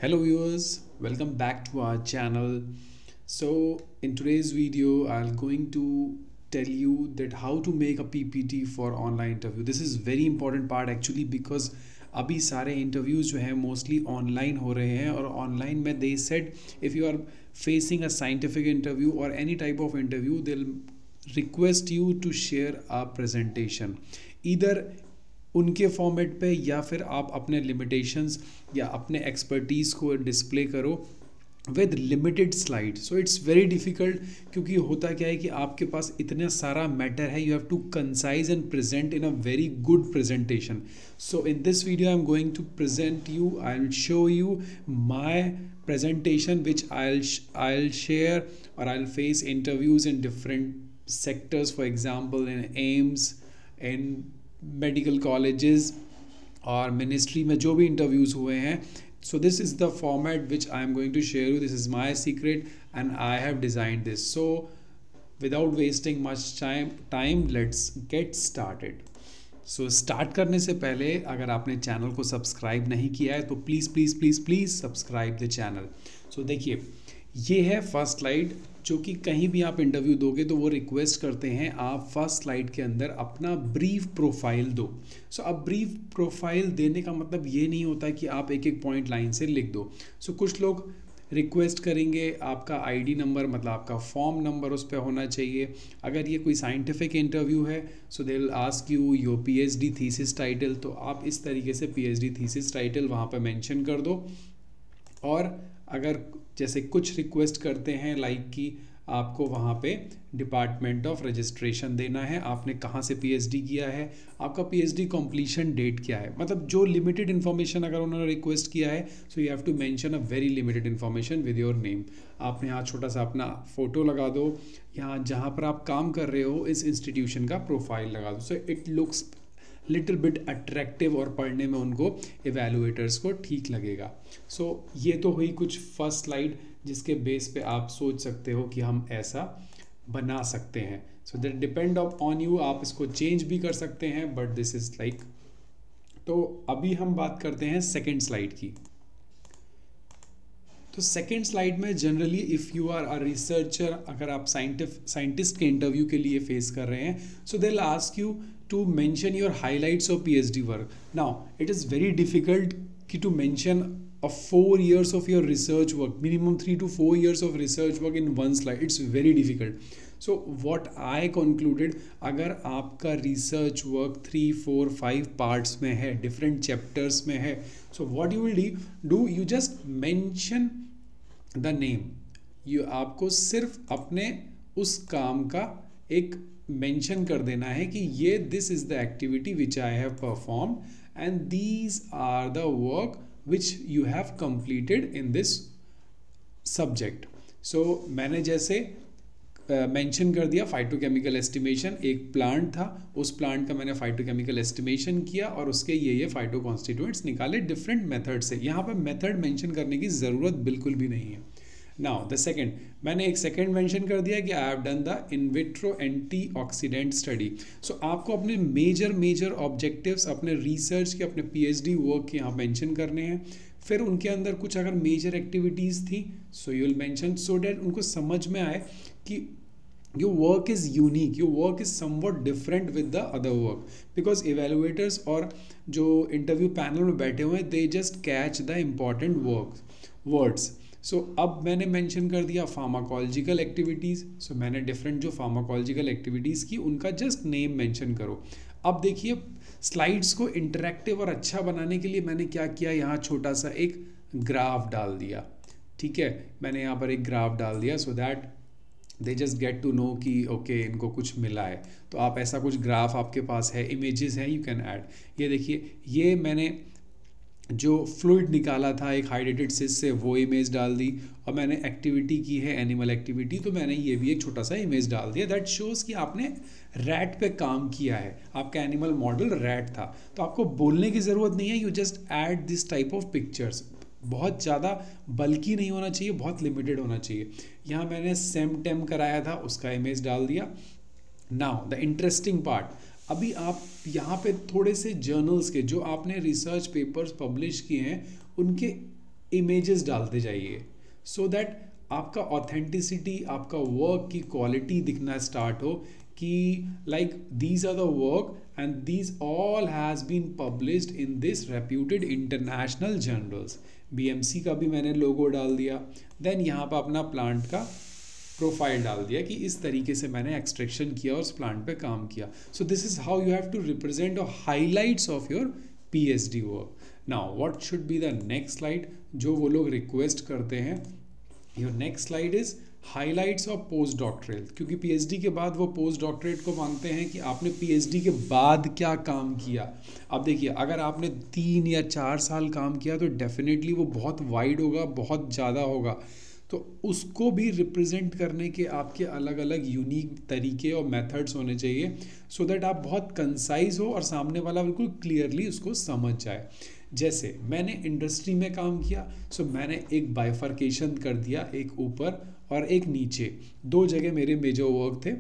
Hello viewers, welcome back to our channel. So in today's video, I'm going to tell you that how to make a PPT for online interview. This is very important part actually because अभी सारे interviews जो हैं mostly online हो रहे हैं और online में they said if you are facing a scientific interview or any type of interview they'll request you to share a presentation either उनके फॉर्मेट पे या फिर आप अपने लिमिटेशंस या अपने एक्सपर्टीज़ को डिस्प्ले करो with limited slide. So it's very difficult क्योंकि होता क्या है कि आपके पास इतना सारा मैटर है. You have to concise and present in a very good presentation. So in this video I am going to present you, I will show you my presentation which I'll share or I'll face interviews in different sectors, for example in AIIMS, in medical colleges और ministry में जो भी interviews हुए हैं. So this is the format which I am going to share you. This is my secret and I have designed this. So without wasting much time let's get started. So start करने से पहले अगर आपने channel को subscribe नहीं किया है तो please please please please subscribe the channel. So देखिए ये है फर्स्ट स्लाइड जो कि कहीं भी आप इंटरव्यू दोगे तो वो रिक्वेस्ट करते हैं आप फर्स्ट स्लाइड के अंदर अपना ब्रीफ प्रोफाइल दो. सो अब ब्रीफ प्रोफाइल देने का मतलब ये नहीं होता कि आप एक एक पॉइंट लाइन से लिख दो. सो कुछ लोग रिक्वेस्ट करेंगे आपका आईडी नंबर, मतलब आपका फॉर्म नंबर उस पर होना चाहिए. अगर ये कोई साइंटिफिक इंटरव्यू है so they will ask you your PhD thesis title, तो आप इस तरीके से पीएचडी थीसिस टाइटल वहाँ पर मेंशन कर दो. और अगर जैसे कुछ रिक्वेस्ट करते हैं लाइक कि आपको वहाँ पे डिपार्टमेंट ऑफ रजिस्ट्रेशन देना है, आपने कहाँ से पीएचडी किया है, आपका पीएचडी कंप्लीशन डेट क्या है, मतलब जो लिमिटेड इन्फॉर्मेशन अगर उन्होंने रिक्वेस्ट किया है so you have to mention a very limited information with your name. आपने यहाँ छोटा सा अपना फ़ोटो लगा दो, यहाँ जहाँ पर आप काम कर रहे हो इस इंस्टीट्यूशन का प्रोफाइल लगा दो. So it looks little bit attractive और पढ़ने में उनको इवेलुएटर्स को ठीक लगेगा. सो ये तो हुई कुछ फर्स्ट स्लाइड जिसके बेस पे आप सोच सकते हो कि हम ऐसा बना सकते हैं. So that depend on you, आप इसको चेंज भी कर सकते हैं बट दिस इज़ लाइक. तो अभी हम बात करते हैं सेकेंड स्लाइड की. तो सेकेंड स्लाइड में generally if you are a researcher, अगर आप साइंटिस्ट के इंटरव्यू के लिए फेस कर रहे हैं so they will ask you to mention your highlights of PhD work. Now it is very difficult to mention a 4 years of your research work, minimum 3 to 4 years of research work in one slide. It's very difficult. So what I concluded, अगर आपका research work 3, 4, 5 parts में है, different chapters में है, so what you will do, you just mention the name. आपको सिर्फ अपने उस काम का एक मेंशन कर देना है कि ये this is the activity which I have performed and these are the work which you have completed in this subject. So मैंने जैसे मेंशन कर दिया फाइटोकेमिकल एस्टिमेशन, एक प्लांट था, उस प्लांट का मैंने फाइटोकेमिकल एस्टिमेशन किया और उसके ये फाइटो कॉन्स्टिट्यूएंट्स निकाले डिफरेंट मेथड से. यहाँ पर मेथड मेंशन करने की ज़रूरत बिल्कुल भी नहीं है. नाउ द सेकेंड, मैंने एक सेकेंड मेंशन कर दिया कि I have done the in vitro antioxidant study. So आपको अपने मेजर ऑब्जेक्टिव्स अपने रिसर्च के, अपने पीएचडी वर्क के यहाँ मेंशन करने हैं. फिर उनके अंदर कुछ अगर मेजर एक्टिविटीज़ थी so you will mention so that उनको समझ में आए कि your work is unique, your work is somewhat different with the other work, because evaluators और जो इंटरव्यू पैनल में बैठे हुए हैं they just catch the important words. सो अब मैंने मेंशन कर दिया फार्माकोलॉजिकल एक्टिविटीज़. सो मैंने डिफरेंट जो फार्माकोलॉजिकल एक्टिविटीज़ की उनका जस्ट नेम मेंशन करो. अब देखिए स्लाइड्स को इंटरेक्टिव और अच्छा बनाने के लिए मैंने क्या किया, यहाँ छोटा सा एक ग्राफ डाल दिया. ठीक है, मैंने यहाँ पर एक ग्राफ डाल दिया so that they just get to know कि ओके इनको कुछ मिला है. तो आप ऐसा कुछ ग्राफ आपके पास है, इमेजेस हैं, यू कैन ऐड. ये देखिए ये मैंने जो फ्लूइड निकाला था एक हाइड्रेटेड सिस से वो इमेज डाल दी, और मैंने एक्टिविटी की है एनिमल एक्टिविटी तो मैंने ये भी एक छोटा सा इमेज डाल दिया. दैट शोज़ कि आपने रैट पे काम किया है, आपका एनिमल मॉडल रैट था. तो आपको बोलने की ज़रूरत नहीं है, you just add this type of pictures. बहुत ज़्यादा बल्कि नहीं होना चाहिए, बहुत लिमिटेड होना चाहिए. यहाँ मैंने सेम कराया था उसका इमेज डाल दिया. नाउ द इंटरेस्टिंग पार्ट, अभी आप यहाँ पे थोड़े से जर्नल्स के जो आपने रिसर्च पेपर्स पब्लिश किए हैं उनके इमेजेस डालते जाइए सो दैट आपका ऑथेंटिसिटी, आपका वर्क की क्वालिटी दिखना स्टार्ट हो कि like these are the work and these all has been published in this reputed international journals. BMC का भी मैंने लोगो डाल दिया, देन यहाँ पर अपना प्लांट का प्रोफाइल डाल दिया कि इस तरीके से मैंने एक्सट्रैक्शन किया और उस प्लांट पे काम किया। So this is how you have to represent और highlights of your PhD work. Now what should be the next slide जो वो लोग रिक्वेस्ट करते हैं? Your next slide is highlights of post doctorate, क्योंकि पीएचडी के बाद वो पोस्ट डॉक्टरेट को मांगते हैं कि आपने पीएचडी के बाद क्या काम किया। अब देखिए, अगर आपने 3 या 4 साल काम किया तो डेफिनेटली वो बहुत वाइड होगा, बहुत ज़्यादा होगा, तो उसको भी रिप्रेजेंट करने के आपके अलग अलग यूनिक तरीके और मेथड्स होने चाहिए सो दैट आप बहुत कंसाइज हो और सामने वाला बिल्कुल क्लियरली उसको समझ जाए। जैसे मैंने इंडस्ट्री में काम किया, सो मैंने एक बाइफर्केशन कर दिया, एक ऊपर और एक नीचे, 2 जगह मेरे मेजर वर्क थे।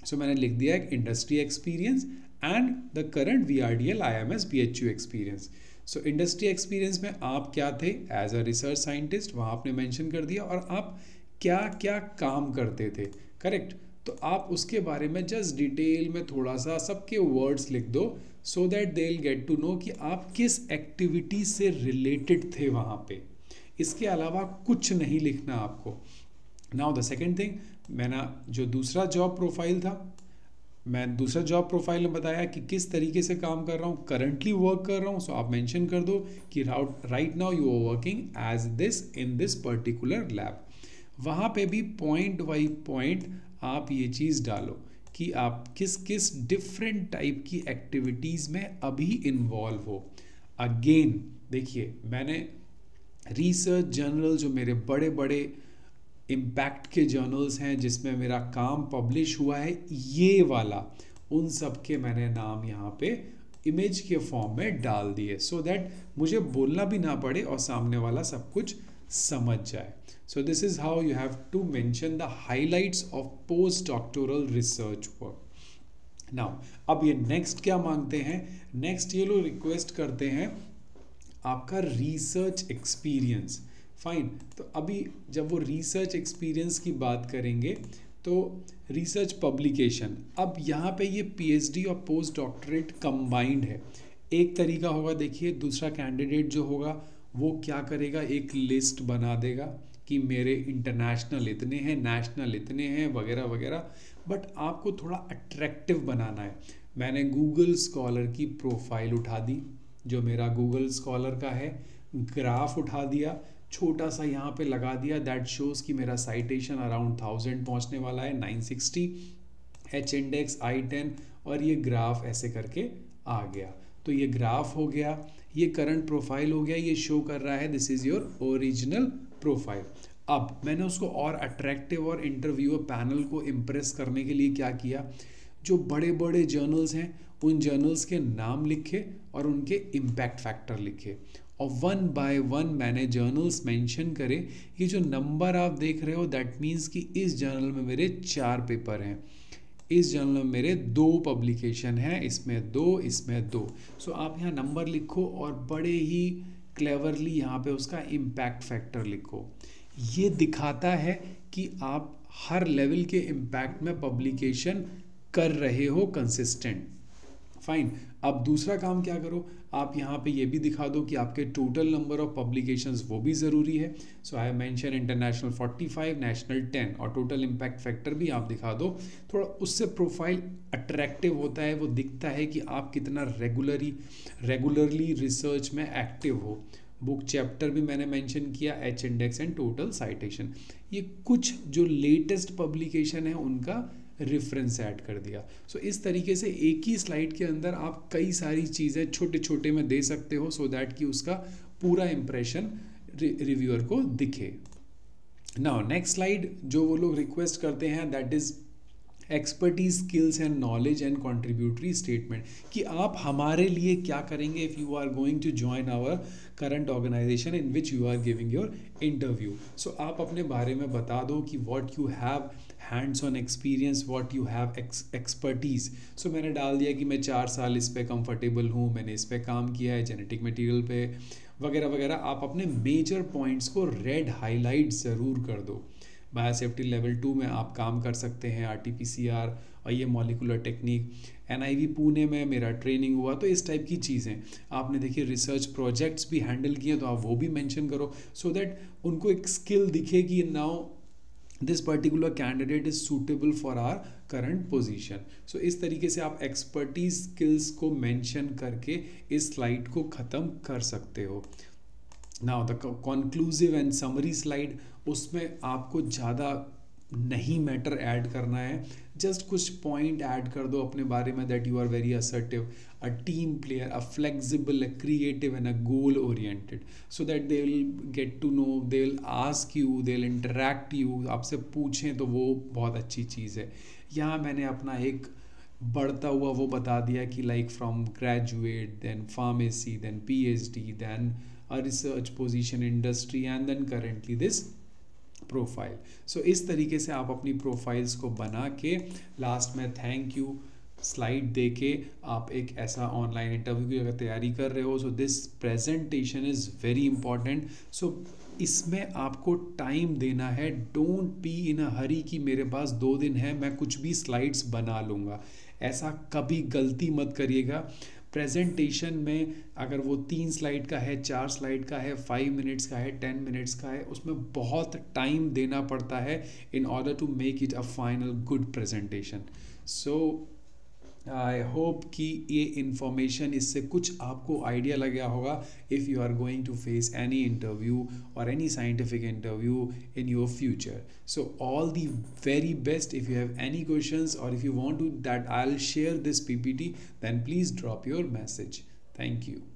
सो मैंने लिख दिया एक industry experience and the current VRDL IMS BHU experience. So industry experience में आप क्या थे एज अ रिसर्च साइंटिस्ट, वहाँ आपने मेंशन कर दिया, और आप क्या क्या काम करते थे, करेक्ट। तो आप उसके बारे में जस्ट डिटेल में थोड़ा सा सबके वर्ड्स लिख दो so that they will get to know कि आप किस एक्टिविटी से रिलेटेड थे वहाँ पे। इसके अलावा कुछ नहीं लिखना आपको। नाउ द सेकेंड थिंग, मैंने जो दूसरा जॉब प्रोफाइल था, मैं दूसरा जॉब प्रोफाइल में बताया कि किस तरीके से काम कर रहा हूँ, करंटली वर्क कर रहा हूँ। सो आप मेंशन कर दो कि right now you are working as this in this particular lab. वहाँ पे भी पॉइंट बाई पॉइंट आप ये चीज़ डालो कि आप किस किस डिफरेंट टाइप की एक्टिविटीज़ में अभी इन्वॉल्व हो। अगेन देखिए, मैंने रिसर्च जर्नल जो मेरे बड़े बड़े इम्पैक्ट के जर्नल्स हैं जिसमें मेरा काम पब्लिश हुआ है, ये वाला, उन सब के मैंने नाम यहाँ पे इमेज के फॉर्म में डाल दिए सो दैट मुझे बोलना भी ना पड़े और सामने वाला सब कुछ समझ जाए। So this is how you have to mention the highlights of post doctoral research work. Now अब ये नेक्स्ट क्या मांगते हैं? नेक्स्ट ये लोग रिक्वेस्ट करते हैं आपका रिसर्च एक्सपीरियंस। फाइन, तो अभी जब वो रिसर्च एक्सपीरियंस की बात करेंगे तो रिसर्च पब्लिकेशन, अब यहाँ पे ये पीएचडी और पोस्ट डॉक्टरेट कंबाइंड है। एक तरीका होगा, देखिए दूसरा कैंडिडेट जो होगा वो क्या करेगा, एक लिस्ट बना देगा कि मेरे इंटरनेशनल इतने हैं, नेशनल इतने हैं, वगैरह वगैरह, बट आपको थोड़ा अट्रैक्टिव बनाना है। मैंने गूगल स्कॉलर की प्रोफाइल उठा दी, जो मेरा गूगल स्कॉलर का है, ग्राफ उठा दिया, छोटा सा यहाँ पे लगा दिया, दैट शोज़ कि मेरा साइटेशन अराउंड 1000 पहुँचने वाला है, 960 H इंडेक्स I10, और ये ग्राफ ऐसे करके आ गया। तो ये ग्राफ हो गया, ये करंट प्रोफाइल हो गया, ये शो कर रहा है this is your original profile. अब मैंने उसको और अट्रैक्टिव और इंटरव्यूअर पैनल को इम्प्रेस करने के लिए क्या किया, जो बड़े बड़े जर्नल्स हैं उन जर्नल्स के नाम लिखे और उनके इम्पैक्ट फैक्टर लिखे, और 1 बाय 1 मैंने जर्नल्स मेंशन करे। ये जो नंबर आप देख रहे हो दैट मीन्स कि इस जर्नल में मेरे 4 पेपर हैं, इस जर्नल में मेरे 2 पब्लिकेशन हैं, इसमें 2, इसमें 2। सो आप यहाँ नंबर लिखो और बड़े ही क्लेवरली यहाँ पे उसका इम्पैक्ट फैक्टर लिखो। ये दिखाता है कि आप हर लेवल के इम्पैक्ट में पब्लिकेशन कर रहे हो कंसिस्टेंट। फाइन, अब दूसरा काम क्या करो, आप यहाँ पे ये भी दिखा दो कि आपके टोटल नंबर ऑफ पब्लिकेशंस वो भी ज़रूरी है। सो आई मेंशन इंटरनेशनल 45, नेशनल 10, और टोटल इम्पैक्ट फैक्टर भी आप दिखा दो। थोड़ा उससे प्रोफाइल अट्रैक्टिव होता है, वो दिखता है कि आप कितना रेगुलरली रिसर्च में एक्टिव हो। बुक चैप्टर भी मैंने मेंशन किया, H index and total citation, ये कुछ जो लेटेस्ट पब्लिकेशन है उनका रेफरेंस ऐड कर दिया। सो इस तरीके से एक ही स्लाइड के अंदर आप कई सारी चीज़ें छोटे छोटे में दे सकते हो सो दैट कि उसका पूरा इम्प्रेशन रिव्यूअर को दिखे। नाउ नेक्स्ट स्लाइड जो वो लोग रिक्वेस्ट करते हैं that is expertise, skills and knowledge and contributory statement, कि आप हमारे लिए क्या करेंगे if you are going to join our current organisation in which you are giving your interview. So आप अपने बारे में बता दो कि what you have hands on experience, what you have expertise. So मैंने डाल दिया कि मैं 4 साल इस पे कंफर्टेबल हूँ, मैंने इस पे काम किया है जेनेटिक मटेरियल पे वगैरह वगैरह. आप अपने मेजर पॉइंट्स को रेड हाईलाइट ज़रूर कर दो. बायोसेफ्टी लेवल 2 में आप काम कर सकते हैं, RT-PCR और ये मॉलिकुलर टेक्निक. NIV पुणे में मेरा ट्रेनिंग हुआ. तो इस टाइप की चीज़ें आपने देखिए, रिसर्च प्रोजेक्ट्स भी हैंडल किए तो आप वो भी मेंशन करो, सो दैट उनको एक स्किल दिखे कि now this particular candidate is suitable for our current position. So इस तरीके से आप एक्सपर्टीज स्किल्स को मेंशन करके इस स्लाइड को ख़त्म कर सकते हो. Now the conclusive and summary slide, उसमें आपको ज़्यादा नहीं मैटर ऐड करना है, जस्ट कुछ पॉइंट ऐड कर दो अपने बारे में, that you are very assertive, a team player, a flexible, a creative and a goal oriented, so that they will get to know, they will ask you, they will interact you, आपसे पूछें तो वो बहुत अच्छी चीज़ है. यहाँ मैंने अपना एक बढ़ता हुआ वो बता दिया कि like from graduate, then pharmacy, then PhD, then a research position industry and then currently this profile. So इस तरीके से आप अपनी प्रोफाइल्स को बना के लास्ट में थैंक यू स्लाइड दे के आप एक ऐसा ऑनलाइन इंटरव्यू की अगर तैयारी कर रहे हो, so this presentation is very important. So इसमें आपको टाइम देना है. डोंट बी इन अ हरी कि मेरे पास 2 दिन है, मैं कुछ भी स्लाइड्स बना लूँगा. ऐसा कभी गलती मत करिएगा. प्रेजेंटेशन में अगर वो 3 स्लाइड का है, 4 स्लाइड का है, 5 मिनट्स का है, 10 मिनट्स का है, उसमें बहुत टाइम देना पड़ता है in order to make it a final good presentation. So I hope कि ये इन्फॉर्मेशन, इससे कुछ आपको आइडिया लग गया होगा if you are going to face any interview और any scientific interview in your future. So all the very best. If you have any questions और if you want to that I will share this PPT, then please drop your message. Thank you.